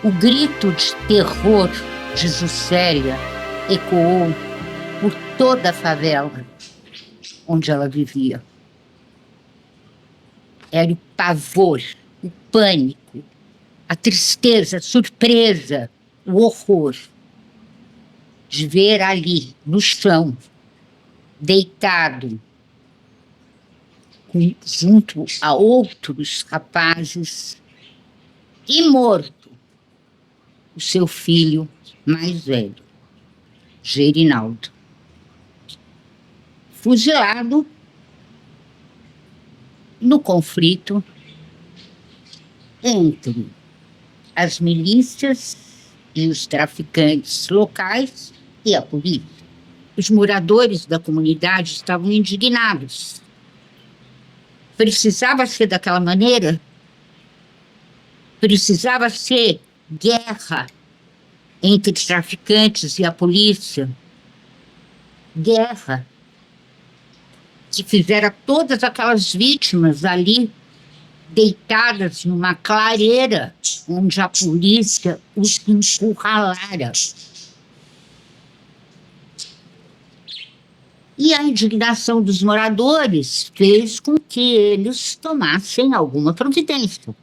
O grito de terror de Juscelia ecoou por toda a favela onde ela vivia. Era o pavor, o pânico, a tristeza, a surpresa, o horror de ver ali, no chão, deitado, junto a outros rapazes, e morto, o seu filho mais velho, Gerinaldo, fuzilado no conflito entre as milícias e os traficantes locais e a polícia. Os moradores da comunidade estavam indignados. Precisava ser daquela maneira? Precisava ser guerra entre traficantes e a polícia? Guerra que fizera todas aquelas vítimas ali deitadas numa clareira onde a polícia os encurralara. E a indignação dos moradores fez com que eles tomassem alguma providência.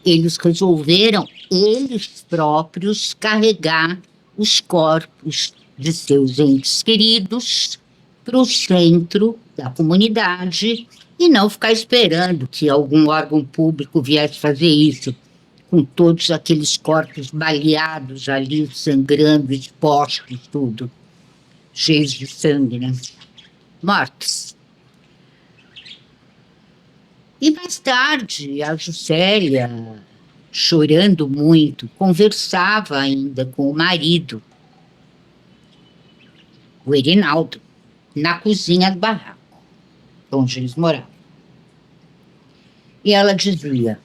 Eles resolveram, eles próprios, carregar os corpos de seus entes queridos para o centro da comunidade e não ficar esperando que algum órgão público viesse fazer isso, com todos aqueles corpos baleados ali, sangrando, expostos, tudo, cheios de sangue, né? Mortos. E mais tarde, a Juscelia, chorando muito, conversava ainda com o marido, o Erinaldo, na cozinha do barraco, onde eles moravam. E ela dizia: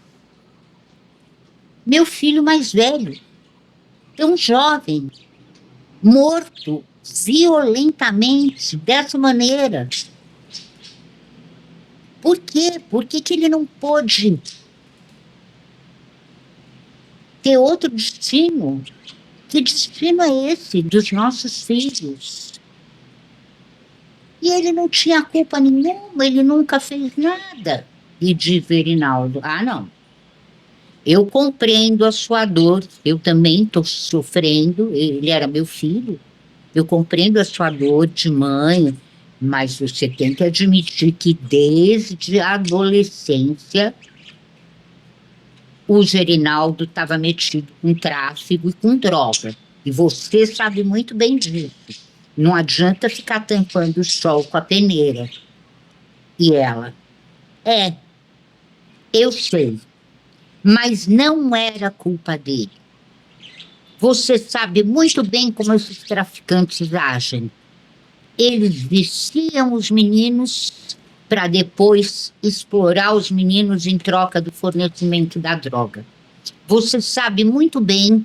meu filho mais velho, tão jovem, morto violentamente, dessa maneira. Por quê? Por que ele não pôde ter outro destino? Que destino é esse dos nossos filhos? E ele não tinha culpa nenhuma, ele nunca fez nada. E diz Erinaldo: ah, não. Eu compreendo a sua dor, eu também estou sofrendo, ele era meu filho, eu compreendo a sua dor de mãe, mas você tem que admitir que desde a adolescência o Gerinaldo estava metido com tráfico e com droga. E você sabe muito bem disso. Não adianta ficar tampando o sol com a peneira. E ela: eu sei, mas não era culpa dele. Você sabe muito bem como esses traficantes agem. Eles viciam os meninos para depois explorar os meninos em troca do fornecimento da droga. Você sabe muito bem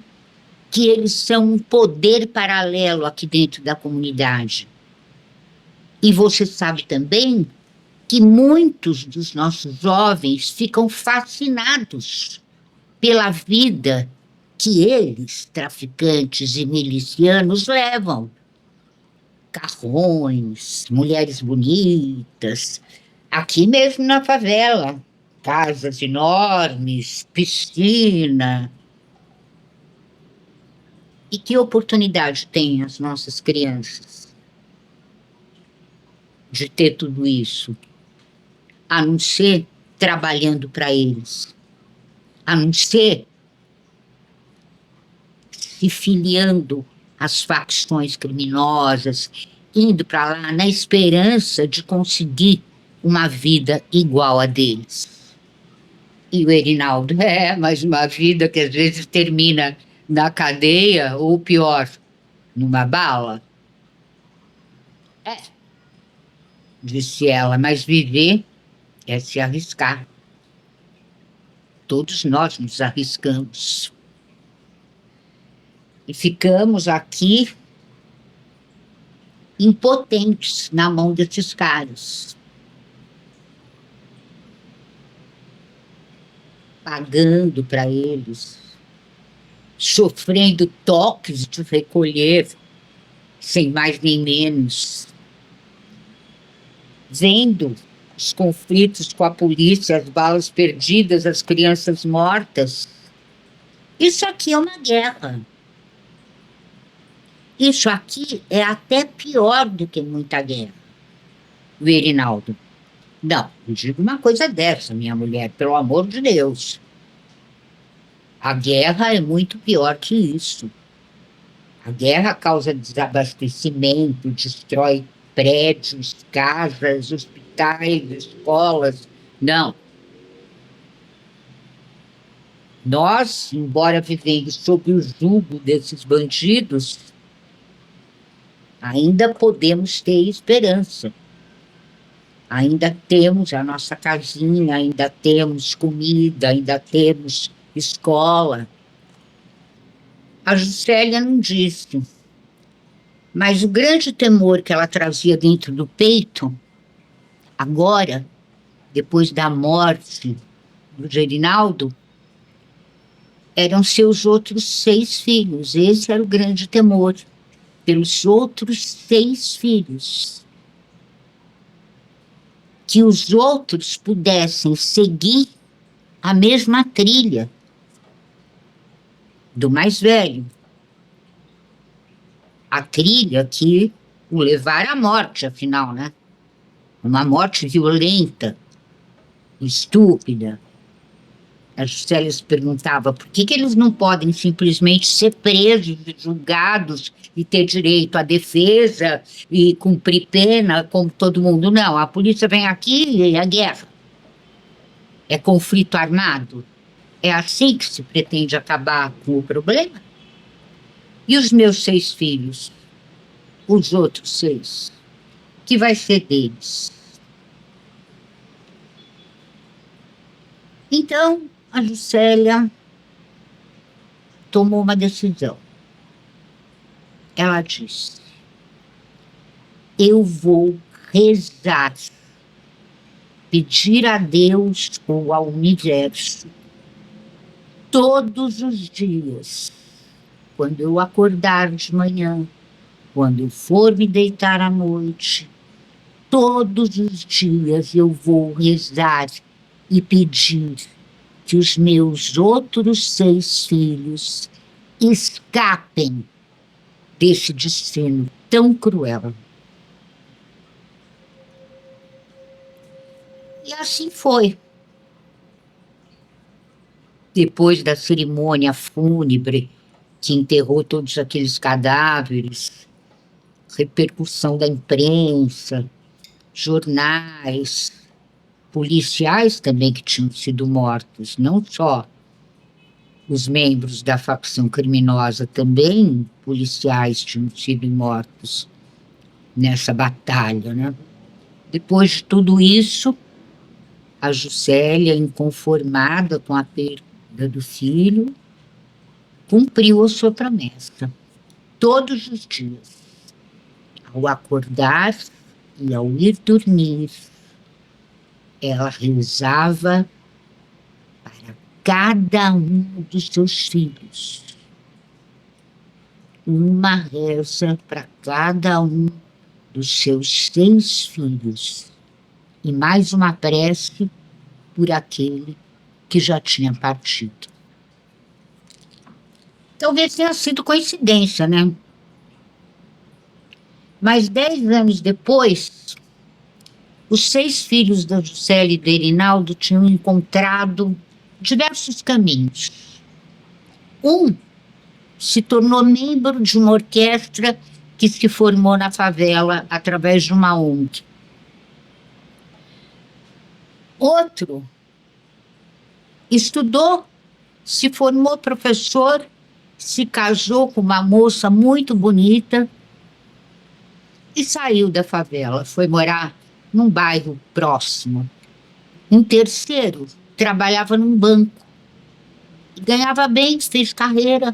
que eles são um poder paralelo aqui dentro da comunidade. E você sabe também que muitos dos nossos jovens ficam fascinados pela vida que eles, traficantes e milicianos, levam. Carrões, mulheres bonitas, aqui mesmo na favela, casas enormes, piscina. E que oportunidade têm as nossas crianças de ter tudo isso, a não ser trabalhando para eles, a não ser se filiando às facções criminosas, indo para lá na esperança de conseguir uma vida igual a deles. E o Erinaldo: mas uma vida que às vezes termina na cadeia ou pior, numa bala. Disse ela, mas viver é se arriscar. Todos nós nos arriscamos. E ficamos aqui impotentes na mão desses caras, pagando para eles, sofrendo toques de recolher, sem mais nem menos, vendo os conflitos com a polícia, as balas perdidas, as crianças mortas. Isso aqui é uma guerra. Isso aqui é até pior do que muita guerra. O Erinaldo. Não, não digo uma coisa dessa, minha mulher, pelo amor de Deus. A guerra é muito pior que isso. A guerra causa desabastecimento, destrói prédios, casas, hospitais, escolas. Não. Nós, embora vivendo sob o jugo desses bandidos, ainda podemos ter esperança. Ainda temos a nossa casinha, ainda temos comida, ainda temos escola. A Juscelia não disse, mas o grande temor que ela trazia dentro do peito, agora, depois da morte do Gerinaldo, eram seus outros 6 filhos. Esse era o grande temor, pelos outros 6 filhos. Que os outros pudessem seguir a mesma trilha do mais velho. A trilha que o levara à morte, afinal, né? Uma morte violenta, estúpida. A Juscelia se perguntava por que eles não podem simplesmente ser presos e julgados e ter direito à defesa e cumprir pena como todo mundo. Não, a polícia vem aqui e é guerra. É conflito armado. É assim que se pretende acabar com o problema? E os meus 6 filhos? Os outros 6? O que vai ser deles? Então, a Juscelia tomou uma decisão. Ela disse: eu vou rezar, pedir a Deus ou ao universo, todos os dias, quando eu acordar de manhã, quando eu for me deitar à noite, todos os dias eu vou rezar e pedir que os meus outros 6 filhos escapem desse destino tão cruel. E assim foi. Depois da cerimônia fúnebre, que enterrou todos aqueles cadáveres, repercussão da imprensa, jornais, policiais também que tinham sido mortos, não só os membros da facção criminosa, também policiais tinham sido mortos nessa batalha, né? Depois de tudo isso, a Juscelia, inconformada com a perda do filho, cumpriu a sua promessa. Todos os dias, ao acordar e ao ir dormir, ela rezava para cada um dos seus filhos. Uma reza para cada um dos seus 6 filhos. E mais uma prece por aquele que já tinha partido. Talvez tenha sido coincidência, né? Mas 10 anos depois, os 6 filhos da Juscelia e do Erinaldo tinham encontrado diversos caminhos. Um se tornou membro de uma orquestra que se formou na favela através de uma ONG. Outro estudou, se formou professor, se casou com uma moça muito bonita e saiu da favela, foi morar num bairro próximo. Um terceiro trabalhava num banco, ganhava bem, fez carreira,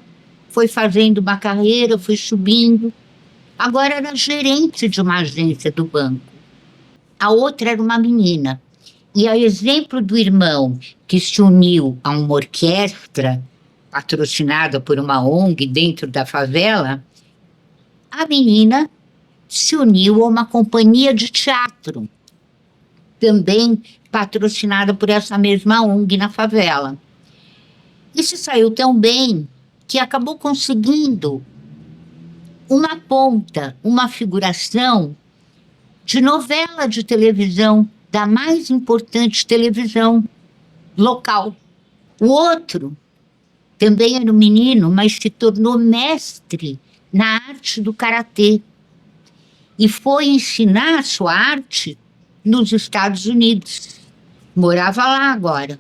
foi fazendo uma carreira, foi subindo. Agora era gerente de uma agência do banco. A outra era uma menina. E a exemplo do irmão que se uniu a uma orquestra, patrocinada por uma ONG dentro da favela, a menina se uniu a uma companhia de teatro, também patrocinada por essa mesma ONG na favela. E se saiu tão bem que acabou conseguindo uma ponta, uma figuração de novela de televisão, da mais importante televisão local. O outro também era um menino, mas se tornou mestre na arte do karatê e foi ensinar a sua arte nos Estados Unidos. Morava lá agora.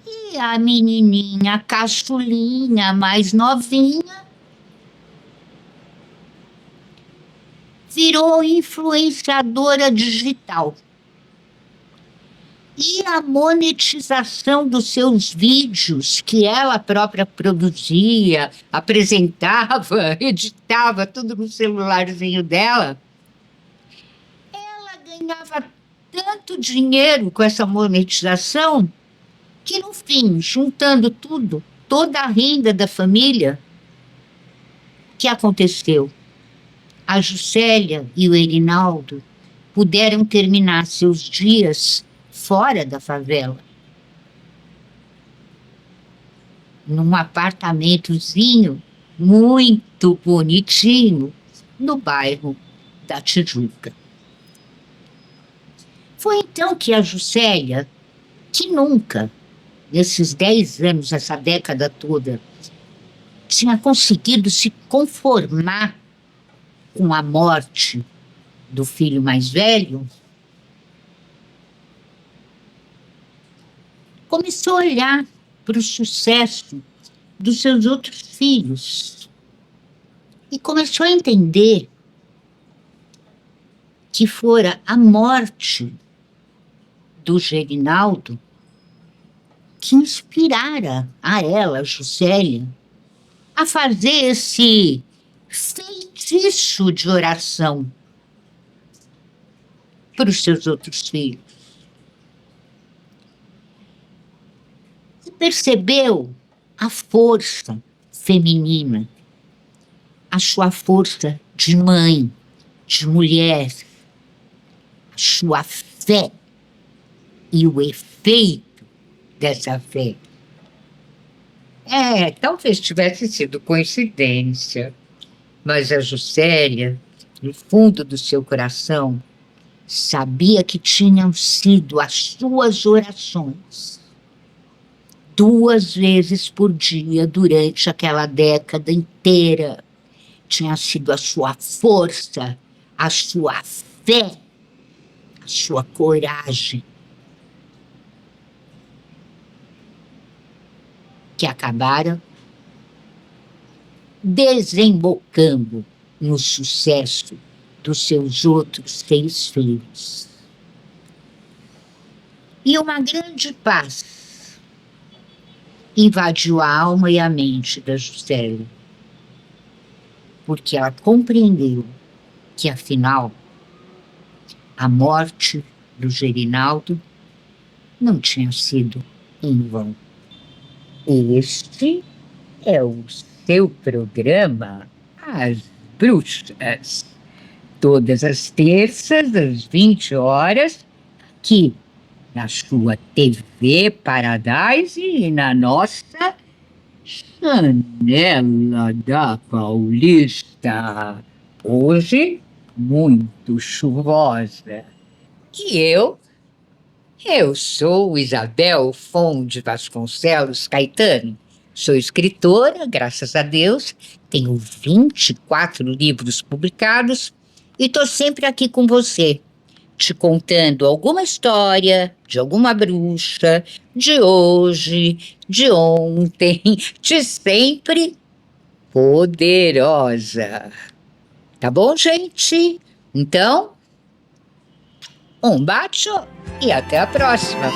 E a menininha, a caçulinha, mais novinha, virou influenciadora digital. E a monetização dos seus vídeos, que ela própria produzia, apresentava, editava, tudo no celularzinho dela, ela ganhava tanto dinheiro com essa monetização que, no fim, juntando tudo, toda a renda da família, o que aconteceu? A Juscelia e o Erinaldo puderam terminar seus dias fora da favela, num apartamentozinho muito bonitinho no bairro da Tijuca. Foi então que a Juscelia, que nunca, nesses 10 anos, essa década toda, tinha conseguido se conformar com a morte do filho mais velho, começou a olhar para o sucesso dos seus outros filhos e começou a entender que fora a morte do Gerinaldo que inspirara a ela, Juscelia, a fazer esse feitiço de oração para os seus outros filhos. Percebeu a força feminina, a sua força de mãe, de mulher, a sua fé e o efeito dessa fé. Talvez tivesse sido coincidência, mas a Juscelia, no fundo do seu coração, sabia que tinham sido as suas orações 2 vezes por dia durante aquela década inteira. Tinha sido a sua força, a sua fé, a sua coragem, que acabaram desembocando no sucesso dos seus outros 6 filhos. E uma grande paz invadiu a alma e a mente da Juscelia, porque ela compreendeu que, afinal, a morte do Gerinaldo não tinha sido em vão. Este é o seu programa As Bruxas, todas as terças, às 20 horas, aqui na sua TV Paradise e na nossa Janela da Paulista. Hoje, muito chuvosa. E eu sou Isabel Fon de Vasconcelos Caetano. Sou escritora, graças a Deus, tenho 24 livros publicados e estou sempre aqui com você, te contando alguma história de alguma bruxa, de hoje, de ontem, de sempre poderosa. Tá bom, gente? Então, um beijo e até a próxima.